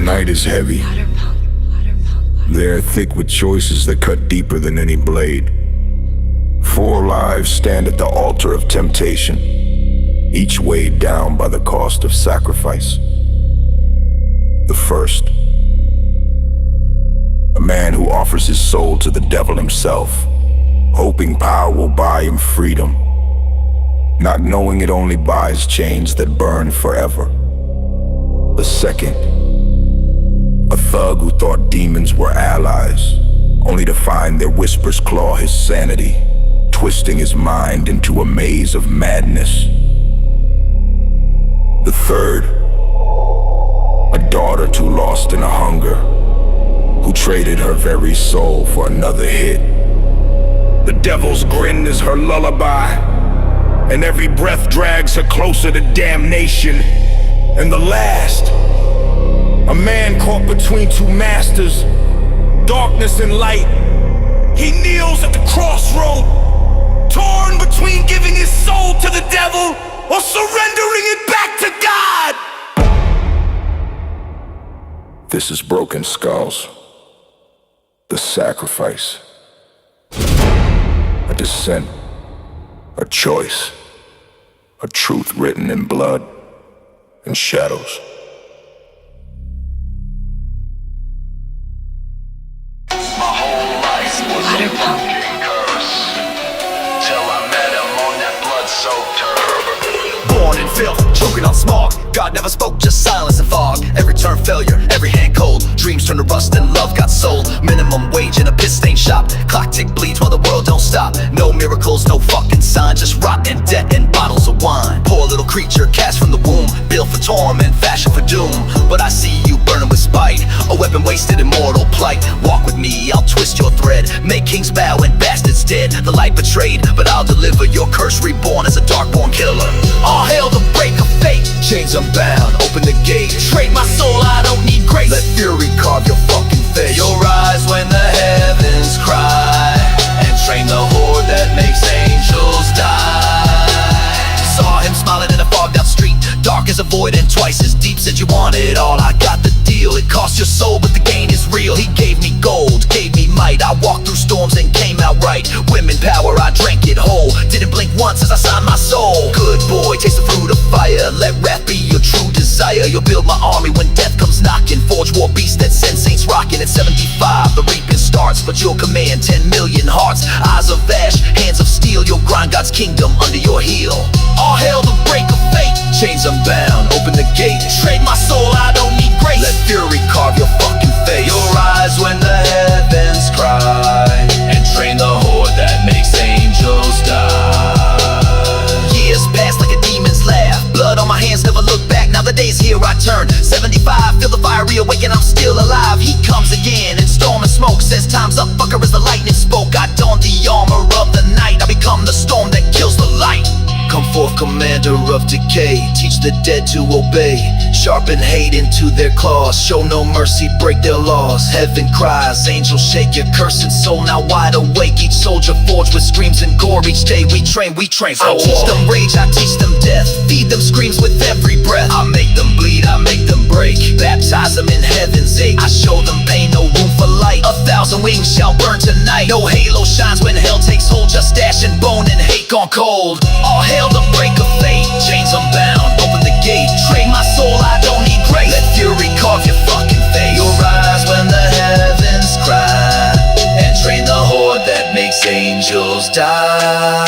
night is heavy. They're thick with choices that cut deeper than any blade. 4 lives stand at the altar of temptation, each weighed down by the cost of sacrifice. The first, a man who offers his soul to the devil himself, hoping power will buy him freedom, not knowing it only buys chains that burn forever. The second, a thug who thought demons were allies, only to find their whispers claw his sanity, twisting his mind into a maze of madness. The third, a daughter too lost in a hunger, who traded her very soul for another hit. The devil's grin is her lullaby, and every breath drags her closer to damnation. And the last, a man caught between 2 masters, darkness and light. He kneels at the crossroad, torn between giving his soul to the devil or surrendering it back to God. This is Broken Skulls, the sacrifice, a descent, a choice, a truth written in blood and shadows. My whole life was a broken curse, till I met him on that blood-soaked herb. Born in filth, choking on smog. God never spoke, just silence and fog. Every turn failure, every hand cold. Dreams turn to rust and love got sold. Minimum wage in a piss-stained shop. Clock tick bleeds while the world don't stop. No miracles, no fucking sign. Just rot and debt and bottles of wine. Poor little creature cast from the womb, built for torment, fashioned for doom. But I see you burning with spite, a weapon wasted in mortal plight. Walk with me, I'll twist your thread, make kings bow and bastards dead. The light betrayed, but I'll deliver your curse, reborn as a dark-born killer. All hail the break of fate. Chains unbound, open the gate. Trade my soul, I don't need grace. Let fury carve your fucking face. You'll rise when the heavens cry, and train the horde that makes angels die. Saw him smiling in a fogged out street, dark as a void and twice as deep. Said you want it all, I got the deal. It cost your soul, but the gain is real. He gave me gold, gave me might. I walked through storms and came out right. Women power, I drank it whole. Didn't blink once as I signed my soul. Good boy, taste the fruit of fire. Let wrath be your true desire. You'll build my army when death comes knocking. Forge war beasts that send saints rocking. At 75, the reaping starts, but you'll command 10 million hearts. Eyes of ash, hands of steel. You'll grind God's kingdom under your heel. All hail the break of fate. Chains unbound, open the gate. Trade my soul, I don't need grace. Let fury carve your fucking face. You'll rise when the heavens cry, and train the horde that makes angels die. Years pass like a demon's laugh. Blood on my hands, never look back. Now the day's here, I turn 75, feel the fire reawaken, I'm still alive. He comes again in storm and smoke, says time's up, fucker, as the lightning spoke. I don the armor of the night, I become the storm that kills the light. Come forth, commander of decay, teach the dead to obey. Sharpen hate into their claws, show no mercy, break their laws. Heaven cries, angels shake your cursed soul, now wide awake. Each soldier forged with screams and gore. Each day we train for war. I teach them rage, I teach them death, feed them screams with every breath. I make them bleed, I make them break, baptize them in heaven's ache. I show them pain, no room for light. 1,000 wings shall burn tonight. No halo shines when hell takes hold, just ash and bone and hate gone cold. All hail the break of fate. Chains unbound, open the gate. Trade my soul, I don't need grace. Let fury carve your fucking face. You'll rise when the heavens cry, and train the horde that makes angels die.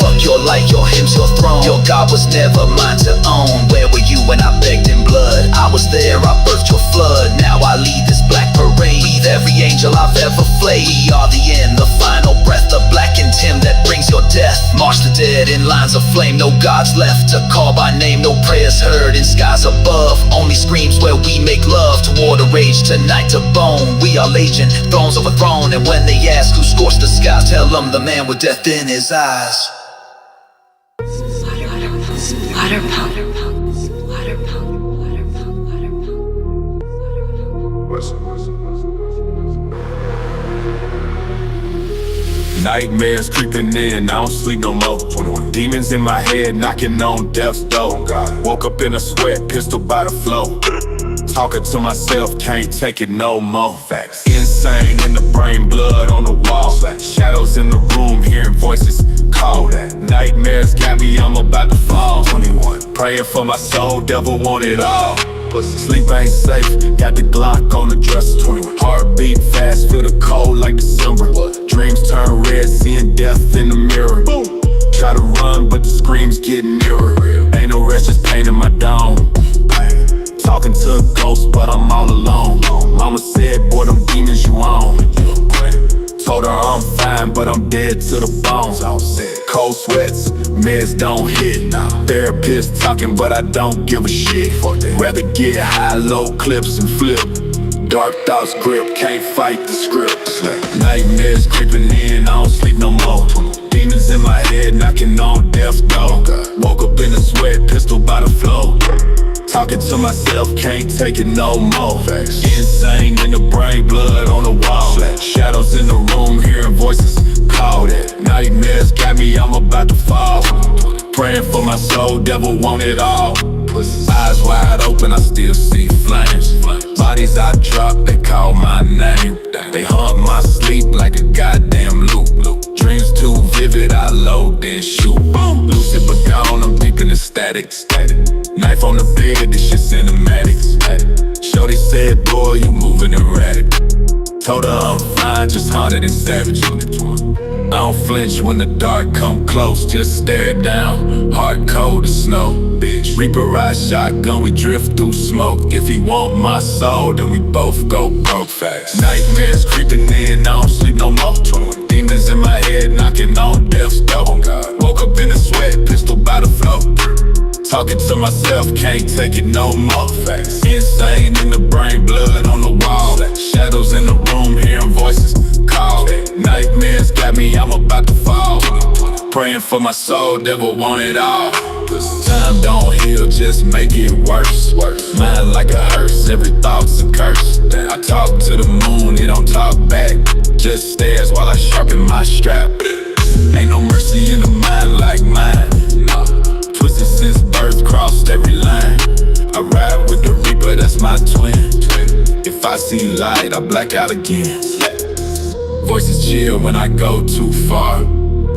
Fuck your light, your hymns, your throne. Your God was never mine to own. Where were you when I begged in blood? I was there, I birthed your flood. Now I lead this black parade, leave every angel I've ever flayed. We are the end, the final breath, the blackened hymn that brings your death. March the dead in lines of flame, no gods left to call by name. No prayers heard in skies above, only screams where we make love. Toward a rage, tonight to bone. We are legion, thrones overthrown. And when they ask who scorched the skies, tell them the man with death in his eyes. Nightmares creeping in, I don't sleep no more. Demons in my head knocking on death's door. Woke up in a sweat, pistol by the flow. Talking to myself, can't take it no more. Facts. Insane in the brain, blood on the wall. Shadows in the room, hearing voices call. Nightmares got me, I'm about to fall. 21. Praying for my soul, devil want it all. Sleep ain't safe, got the Glock on the dresser. 21. Heartbeat fast, feel the cold like December. Dreams turn red, seeing death in the mirror. Try to run, but the screams getting nearer. Ain't no rest, just pain in my dome. Talking to a ghost, but I'm all alone. Mama said, boy, them demons you own. Told her I'm fine, but I'm dead to the bone. Cold sweats, meds don't hit. Therapist talking, but I don't give a shit. Rather get high, low clips and flip. Dark thoughts grip, can't fight the script. Nightmares creeping in, I don't sleep no more. Demons in my head, knocking on death's door. Woke up in a sweat, pistol by the floor. Talking to myself, can't take it no more. Insane in the brain, blood on the wall. Shadows in the room, hearing voices call. Nightmares got me, I'm about to fall. Praying for my soul, devil want it all. Eyes wide open, I still see flames. Bodies I drop, they call my name. They haunt my sleep like a goddamn loop. Dreams too vivid, I load then shoot. Lucid but gone, I'm deep in the static. Knife on the bed, this shit cinematics. Shorty said, boy, you moving erratic. Told her I'm fine, just haunted and savage. I don't flinch when the dark come close, just stare it down. Heart cold as snow, bitch. Reaper ride shotgun, we drift through smoke. If he want my soul, then we both go broke fast. Nightmares creeping in, I don't sleep no more. Demons in my head, knocking on death's door. Woke up in a sweat, pistol by the floor. Talking to myself, can't take it no more. Insane in the brain, blood on the wall. Shadows in the room, hearing voices call. Nightmares got me, I'm about to fall. Praying for my soul, devil want it all. Time don't heal, just make it worse. Mind like a hearse, every thought's a curse. I talk to the moon, it don't talk back. Just stares while I sharpen my strap. Ain't no mercy in the mind like mine. Twisted since birth, crossed every line. I ride with the Reaper, that's my twin. If I see light, I black out again. Voices chill when I go too far.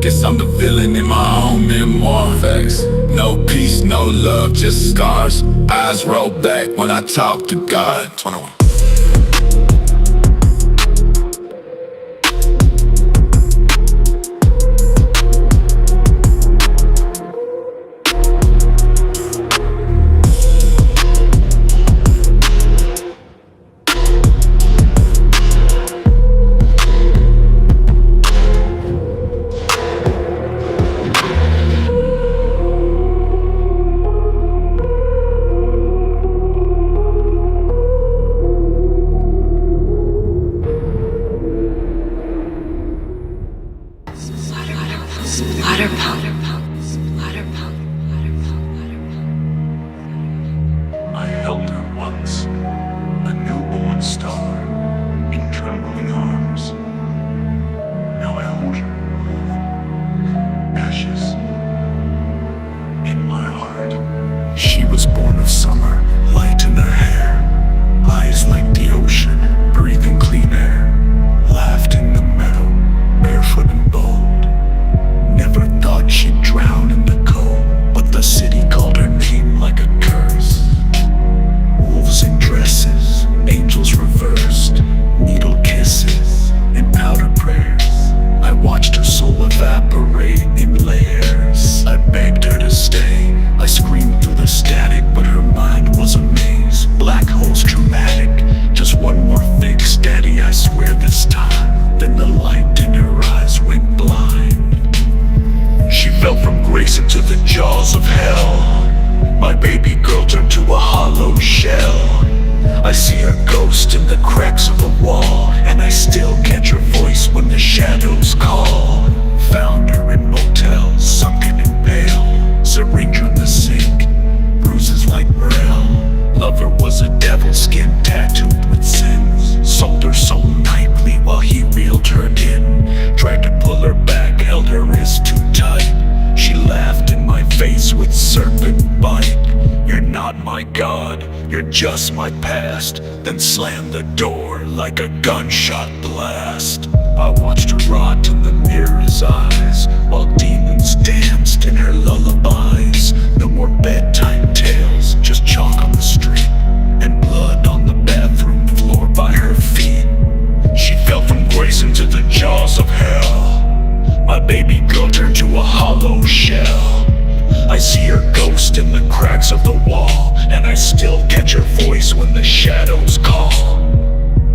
Guess I'm the villain in my own memoir. Facts. No peace, no love, just scars. Eyes roll back when I talk to God. 21. I held her once, a newborn star, in trembling arms. Now I hold her, ashes in my heart. She was born of summer, light in her hair, eyes like the ocean, breathing clean air. Laughed in the meadow, barefoot and bold. Never thought she'd drown in the cold, but the city called her name like a curse. Wolves in dresses, angels reversed, needle kisses, and powder prayers. I watched her soul evaporate in layers. I begged her to stay, I screamed through the static, but her mind was a maze. Black holes dramatic, just one more fix, daddy, I swear this time. Then the light in her eyes went blind. She fell from grace into the jaws of hell. My baby girl turned to a hollow shell. I see her ghost in the cracks of a wall, and I still catch her voice when the shadows call. Found her in motels, sunken and pale, syringe on the sink, bruises like braille. Lover was a devil, skin tattooed with sins. Sold her soul nightly while he reeled her in. Tried to pull her back, held her wrist too tight. She laughed in my face with serpent bite. You're not not my God, you're just my past. Then slammed the door like a gunshot blast. I watched her rot in the mirror's eyes, while demons danced in her lullabies. No more bedtime tales, just chalk on the street, and blood on the bathroom floor by her feet. She fell from grace into the jaws of hell. My baby girl turned to a hollow shell. I see her ghost in the cracks of the wall, and I still catch her voice when the shadows call.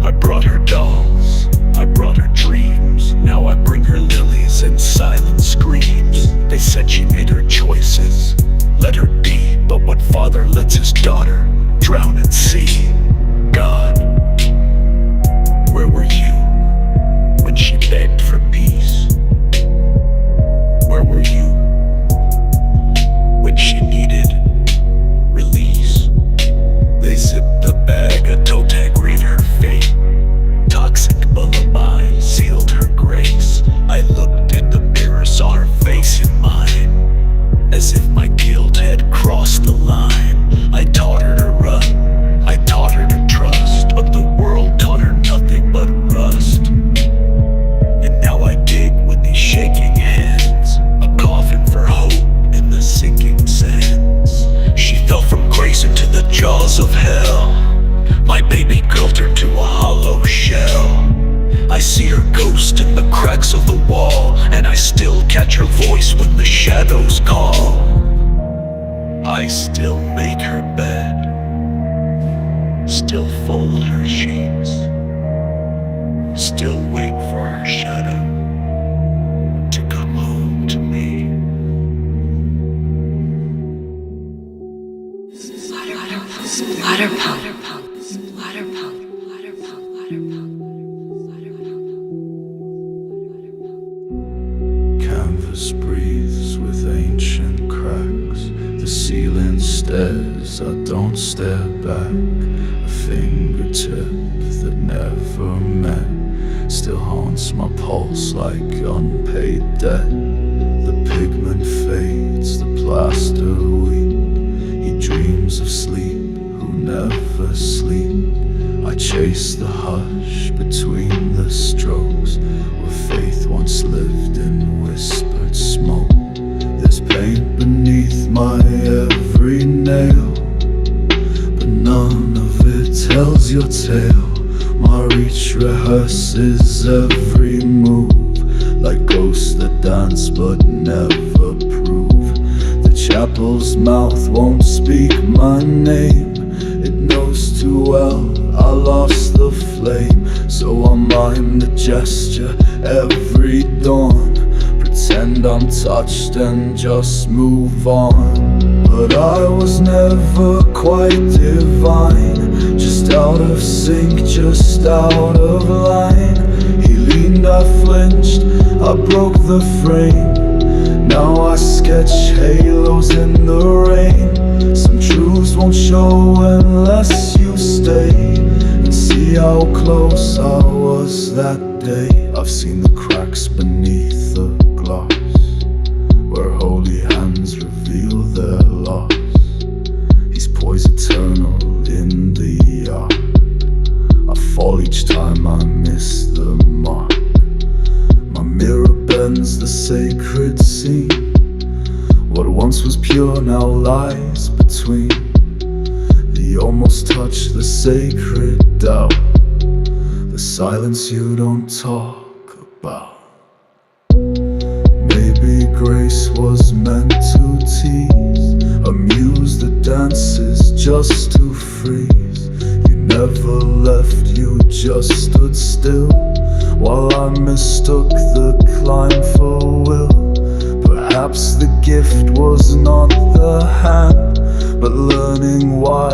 I brought her dolls, I brought her dreams. Now I bring her lilies and silent screams. They said she made her choices, let her be. But what father lets his daughter drown at sea? God, where were you when she begged for peace? Where were you when she needed release? They zipped the bag, a toe tag read her fate. Toxic lullaby sealed her grace. I looked in the mirror, saw her face in mine, as if my guilt had crossed the line. I taught her to run, I taught her to trust, but the world taught her nothing but rust. And now I dig with these shaking hands, a coffin for hope in the sinking sands. She fell from grace into the jaws of hell. My baby girl turned to a hollow shell. I see her ghost in the cracks of the wall, and I still catch her voice when the shadows call. I still make her bed, still fold her sheets, still wait for her shadow to come home to me. Splatter punk, splatter punk, splatter punk, splatter punk, Canvas breathes with ancient cracks. The ceiling stares, I don't stare back. A fingertip that never met still haunts my pulse like unpaid debt. The pigment fades, the plaster weak. He dreams of sleep, who never sleep. I chase the hush between the strokes, where faith once lived in whispered smoke. There's paint beneath my every nail, but none of it tells your tale. My reach rehearses every move, like ghosts that dance but never prove. The chapel's mouth won't speak my name, it knows too well I lost the flame. So I mime the gesture every dawn, pretend I'm touched and just move on. But I was never quite divine, just out of sync, just out of line. He leaned, I flinched, I broke the frame. Now I sketch halos in the rain. Some truths won't show unless you stay and see how close I was that day. I've seen the cracks beneath the glass, where holy hands reveal their loss. He's poised eternal in the ark. I fall each time I miss the mark. My mirror bends the sacred scene. What once was pure now lies between. The almost touch, the sacred doubt, the silence you don't talk about. Maybe grace was meant to tease, a muse that dances just to freeze. You never left, you just stood still, while I mistook the climb for will. Perhaps the gift was not the hand, but learning why